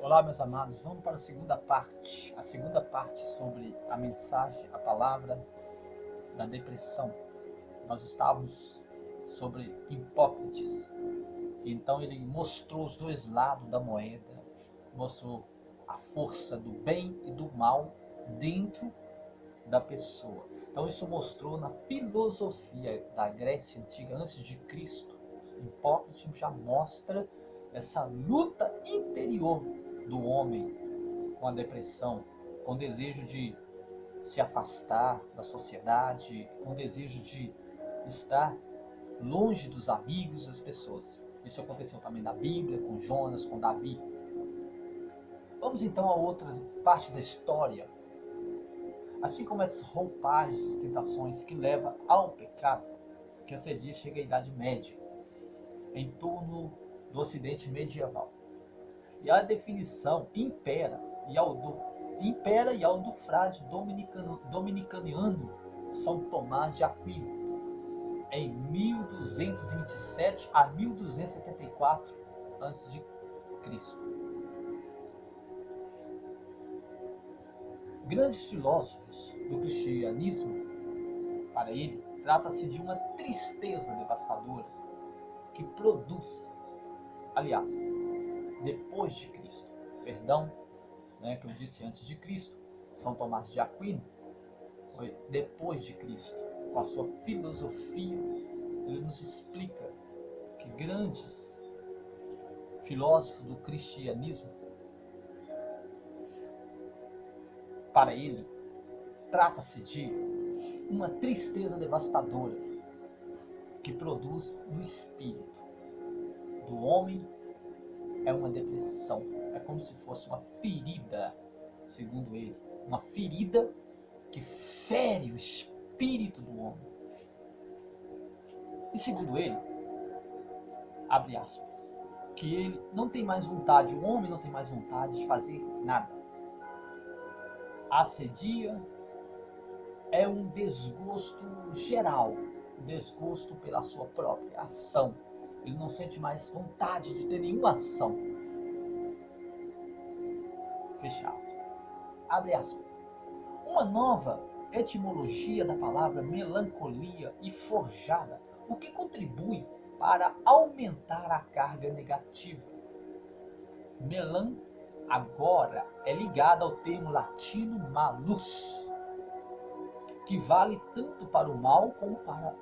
Olá, meus amados, vamos para a segunda parte sobre a mensagem, a palavra da depressão. Nós estávamos sobre Hipócrates, então ele mostrou os dois lados da moeda, mostrou a força do bem e do mal dentro da pessoa. Então isso mostrou na filosofia da Grécia Antiga, antes de Cristo. Hipócrates já mostra essa luta interior do homem com a depressão, com o desejo de se afastar da sociedade, com o desejo de estar longe dos amigos das pessoas. Isso aconteceu também na Bíblia, com Jonas, com Davi. Vamos então a outra parte da história. Assim como essas roupagens, essas tentações que levam ao pecado, que esse dia chega à Idade Média, em torno do Ocidente medieval. E a definição impera e ao do frade dominicano São Tomás de Aquino, em 1227 a 1274 a.C. Grandes filósofos do cristianismo, para ele, trata-se de uma tristeza devastadora que produz, aliás, depois de Cristo, perdão, que eu disse antes de Cristo, São Tomás de Aquino, foi depois de Cristo, com a sua filosofia, ele nos explica que grandes filósofos do cristianismo, para ele, trata-se de uma tristeza devastadora que produz no espírito do homem. É uma depressão, é como se fosse uma ferida, segundo ele, uma ferida que fere o espírito do homem. E segundo ele, abre aspas, que ele não tem mais vontade, o homem não tem mais vontade de fazer nada. Assedia é um desgosto geral, um desgosto pela sua própria ação. Ele não sente mais vontade de ter nenhuma ação. Fecha aspas. Abre aspas. Uma nova etimologia da palavra melancolia e forjada, o que contribui para aumentar a carga negativa. Melan agora é ligada ao termo latino malus, que vale tanto para o mal como para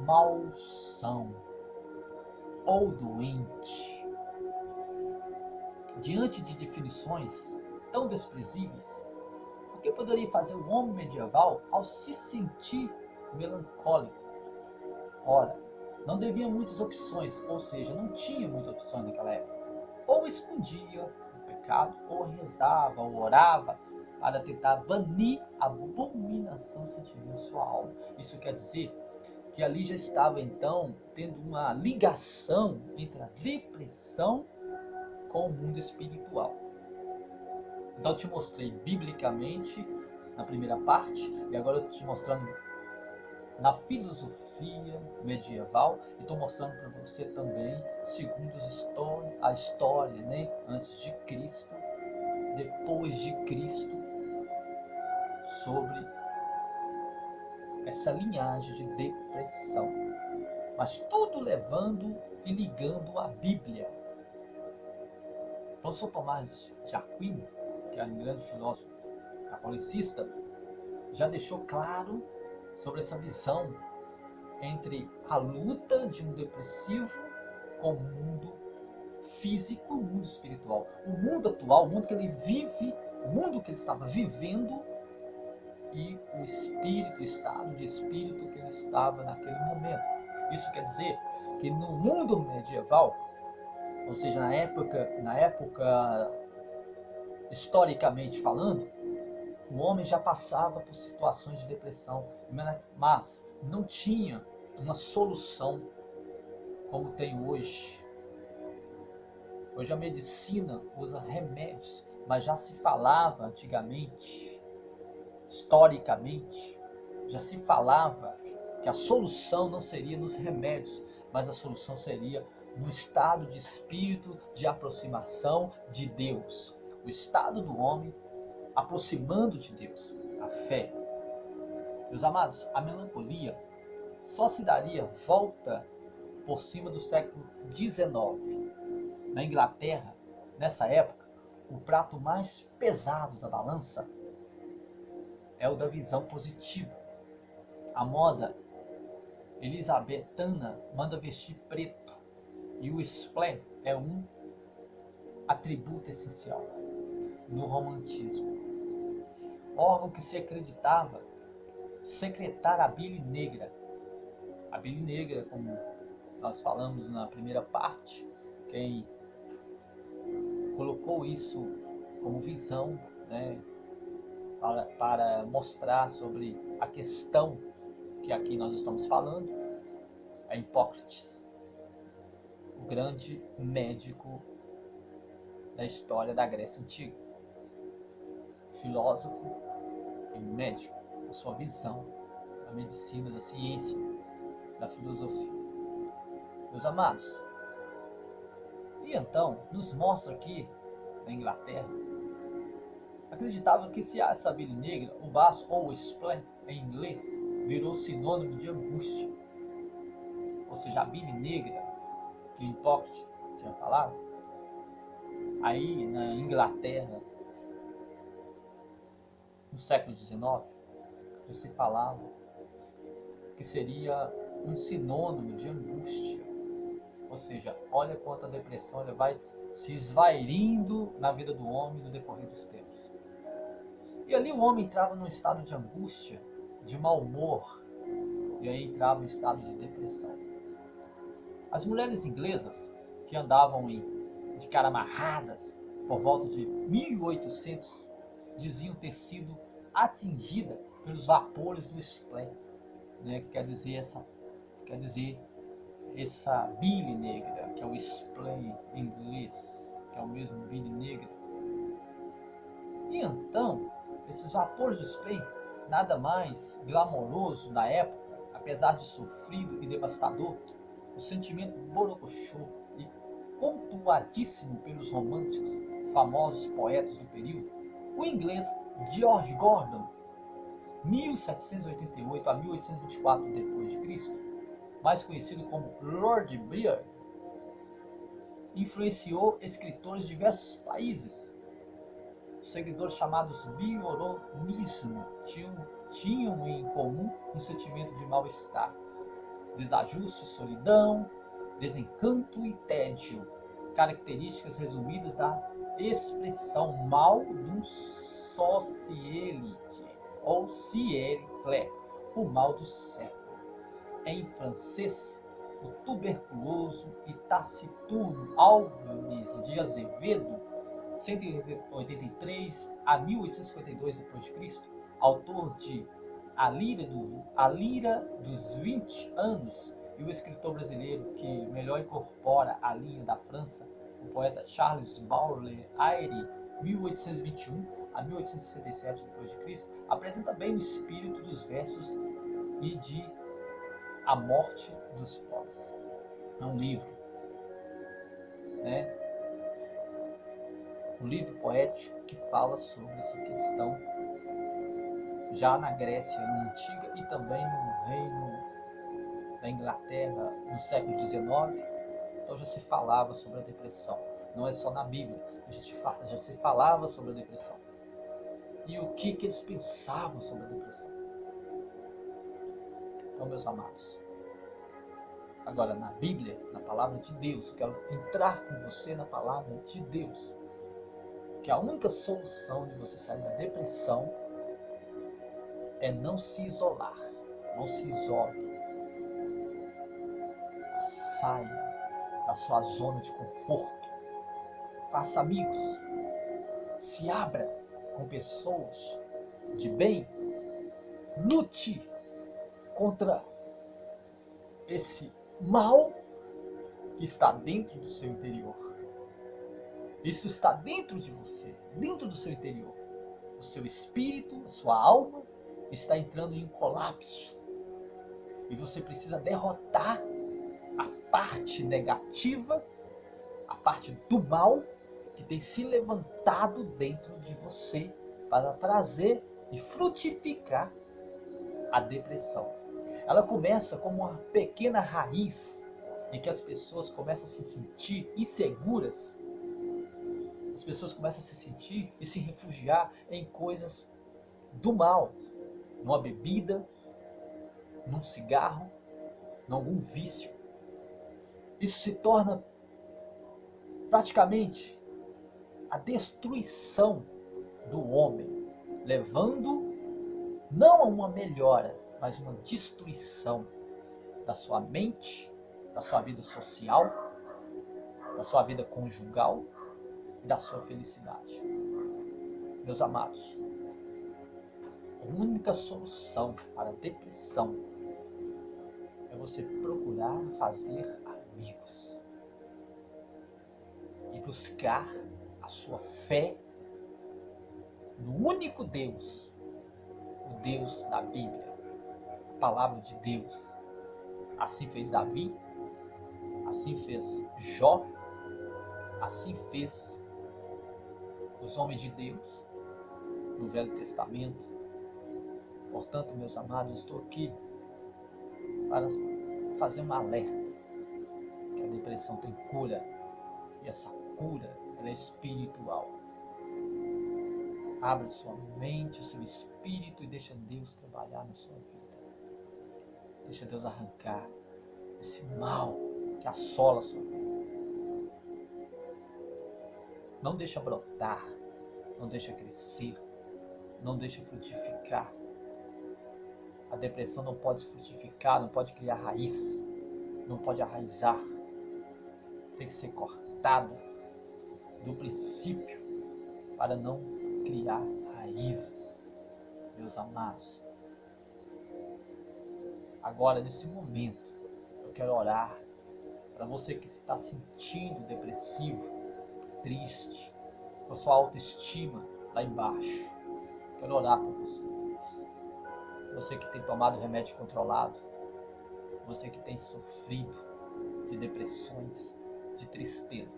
malsão ou doente. Diante de definições tão desprezíveis, o que poderia fazer o homem medieval ao se sentir melancólico? Ora, não havia muitas opções, ou seja, não tinha muitas opções naquela época. Ou escondia o pecado, ou rezava, ou orava, para tentar banir a abominação sentida em sua alma. Isso quer dizer que ali já estava então tendo uma ligação entre a depressão com o mundo espiritual. Então eu te mostrei biblicamente na primeira parte, e agora eu estou te mostrando na filosofia medieval, e estou mostrando para você também, segundo a história, antes de Cristo, depois de Cristo, sobre essa linhagem de depressão. Mas tudo levando e ligando à Bíblia. Então São Tomás de Aquino, que é um grande filósofo catolicista, já deixou claro sobre essa visão entre a luta de um depressivo com o mundo físico, o mundo espiritual. O mundo atual, o mundo que ele vive, o mundo que ele estava vivendo, e o espírito, o estado de espírito que ele estava naquele momento. Isso quer dizer que no mundo medieval, ou seja, na época historicamente falando, o homem já passava por situações de depressão, mas não tinha uma solução como tem hoje. Hoje a medicina usa remédios, mas já se falava antigamente, historicamente, já se falava que a solução não seria nos remédios, mas a solução seria no estado de espírito de aproximação de Deus. O estado do homem aproximando de Deus, a fé. Meus amados, a melancolia só se daria volta por cima do século XIX. Na Inglaterra, nessa época, o prato mais pesado da balança é o da visão positiva. A moda elisabetana manda vestir preto e o splé é um atributo essencial no romantismo. Órgão que se acreditava secretar a bile negra. A bile negra, como nós falamos na primeira parte, quem colocou isso como visão, né, para mostrar sobre a questão que aqui nós estamos falando, é Hipócrates, o grande médico da história da Grécia Antiga, filósofo e médico, a sua visão da medicina, da ciência, da filosofia. Meus amados, e então nos mostra aqui na Inglaterra, acreditava que se há essa bile negra, o baço ou o splé em inglês virou sinônimo de angústia. Ou seja, a bile negra que Hipócrates tinha falado, aí na Inglaterra, no século XIX, já se falava que seria um sinônimo de angústia. Ou seja, olha quanto a depressão ela vai se esvairindo na vida do homem no decorrer dos tempos. E ali o homem entrava num estado de angústia, de mau humor, e aí entrava em estado de depressão. As mulheres inglesas, que andavam de cara amarradas por volta de 1800, diziam ter sido atingida pelos vapores do splé, né, que quer dizer essa bile negra, que é o splé em inglês, que é o mesmo bile negra. E então, esses vapores do splé, nada mais glamouroso da época, apesar de sofrido e devastador, o sentimento borocochô e pontuadíssimo pelos românticos, famosos poetas do período, o inglês George Gordon, 1788 a 1824 d.C., mais conhecido como Lord Byron, influenciou escritores de diversos países. Os seguidores chamados byronismo tinham em comum um sentimento de mal-estar, desajuste, solidão, desencanto e tédio, características resumidas da expressão mal do sociélite, ou ciel clair, o mal do século. Em francês, o tuberculoso e taciturno Álvares de Azevedo, 183 a 1852 d.C., autor de A Lira dos 20 Anos, e o escritor brasileiro que melhor incorpora a linha da França, o poeta Charles Baudelaire, 1821 a 1867 d.C., apresenta bem o espírito dos versos e de A Morte dos Pobres. É um livro, né? Um livro poético que fala sobre essa questão já na Grécia Antiga e também no reino da Inglaterra no século XIX. Então já se falava sobre a depressão. Não é só na Bíblia, já se falava sobre a depressão. E o que eles pensavam sobre a depressão. Então, meus amados, agora na Bíblia, na palavra de Deus, eu quero entrar com você na palavra de Deus, que a única solução de você sair da depressão é não se isolar, não se isole. Saia da sua zona de conforto, faça amigos, se abra com pessoas de bem, lute contra esse mal que está dentro do seu interior. Isso está dentro de você, dentro do seu interior. O seu espírito, a sua alma está entrando em um colapso. E você precisa derrotar a parte negativa, a parte do mal que tem se levantado dentro de você para trazer e frutificar a depressão. Ela começa como uma pequena raiz em que as pessoas começam a se sentir inseguras. As pessoas começam a se sentir e se refugiar em coisas do mal, numa bebida, num cigarro, em algum vício. Isso se torna praticamente a destruição do homem, levando não a uma melhora, mas uma destruição da sua mente, da sua vida social, da sua vida conjugal e da sua felicidade. Meus amados, a única solução para a depressão é você procurar fazer amigos e buscar a sua fé no único Deus, o Deus da Bíblia, a palavra de Deus. Assim fez Davi, assim fez Jó, assim fez os homens de Deus no Velho Testamento. Portanto, meus amados, estou aqui para fazer um alerta que a depressão tem cura, e essa cura ela é espiritual. Abra sua mente, o seu espírito e deixa Deus trabalhar na sua vida. Deixa Deus arrancar esse mal que assola a sua vida. Não deixa brotar, não deixa crescer, não deixa frutificar. A depressão não pode frutificar, não pode criar raiz, não pode arraizar. Tem que ser cortada do princípio para não criar raízes, meus amados. Agora, nesse momento, eu quero orar para você que está sentindo depressivo, triste, com a sua autoestima lá embaixo. Quero orar por você. Você que tem tomado remédio controlado, você que tem sofrido de depressões, de tristeza,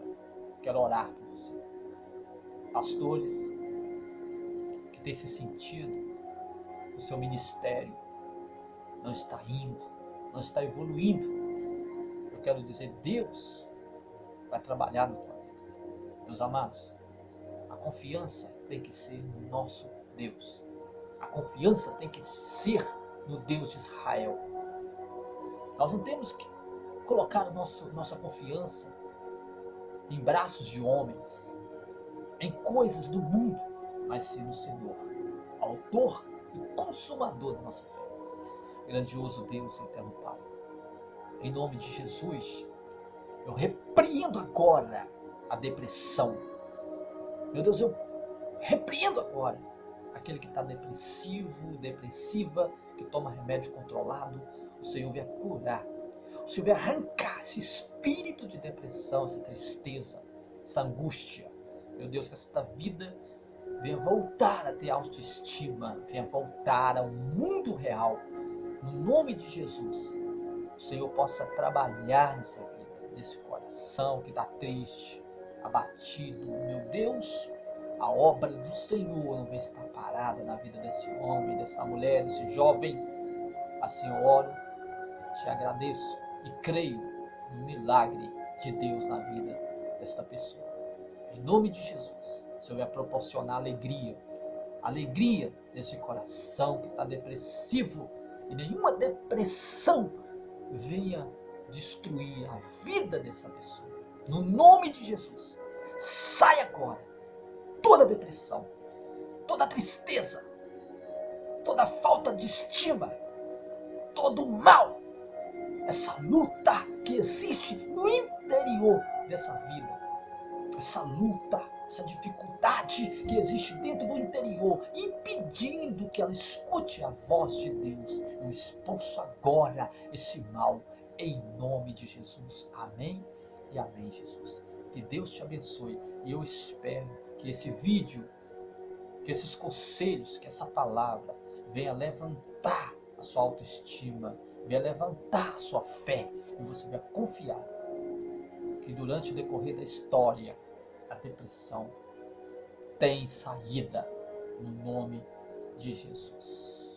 quero orar por você. Pastores que têm se sentido, o seu ministério não está indo, não está evoluindo. Eu quero dizer, Deus vai trabalhar na tua vida. Meus amados, a confiança tem que ser no nosso Deus. A confiança tem que ser no Deus de Israel. Nós não temos que colocar nossa confiança em braços de homens, em coisas do mundo, mas sim no Senhor, autor e consumador da nossa fé. Grandioso Deus e eterno Pai, em nome de Jesus, eu repreendo agora a depressão. Meu Deus, eu repreendo agora aquele que está depressivo, depressiva, que toma remédio controlado. O Senhor vai curar. O Senhor vai arrancar esse espírito de depressão, essa tristeza, essa angústia. Meu Deus, que esta vida venha voltar a ter autoestima, venha voltar ao mundo real. No nome de Jesus, o Senhor possa trabalhar nessa vida, nesse coração que está triste, abatido. Meu Deus, a obra do Senhor não vai estar parada na vida desse homem, dessa mulher, desse jovem. Assim eu oro, te agradeço e creio no milagre de Deus na vida desta pessoa. Em nome de Jesus, o Senhor vai proporcionar alegria nesse coração que está depressivo, e nenhuma depressão venha destruir a vida dessa pessoa. No nome de Jesus, sai agora toda depressão, toda tristeza, toda falta de estima, todo mal, essa luta que existe no interior dessa vida, essa luta, essa dificuldade que existe dentro do interior, impedindo que ela escute a voz de Deus. Eu expulso agora esse mal, em nome de Jesus. Amém e amém, Jesus. Que Deus te abençoe, e eu espero que esse vídeo, que esses conselhos, que essa palavra venha levantar a sua autoestima, venha levantar a sua fé, e você vai confiar que durante o decorrer da história, a depressão tem saída no nome de Jesus.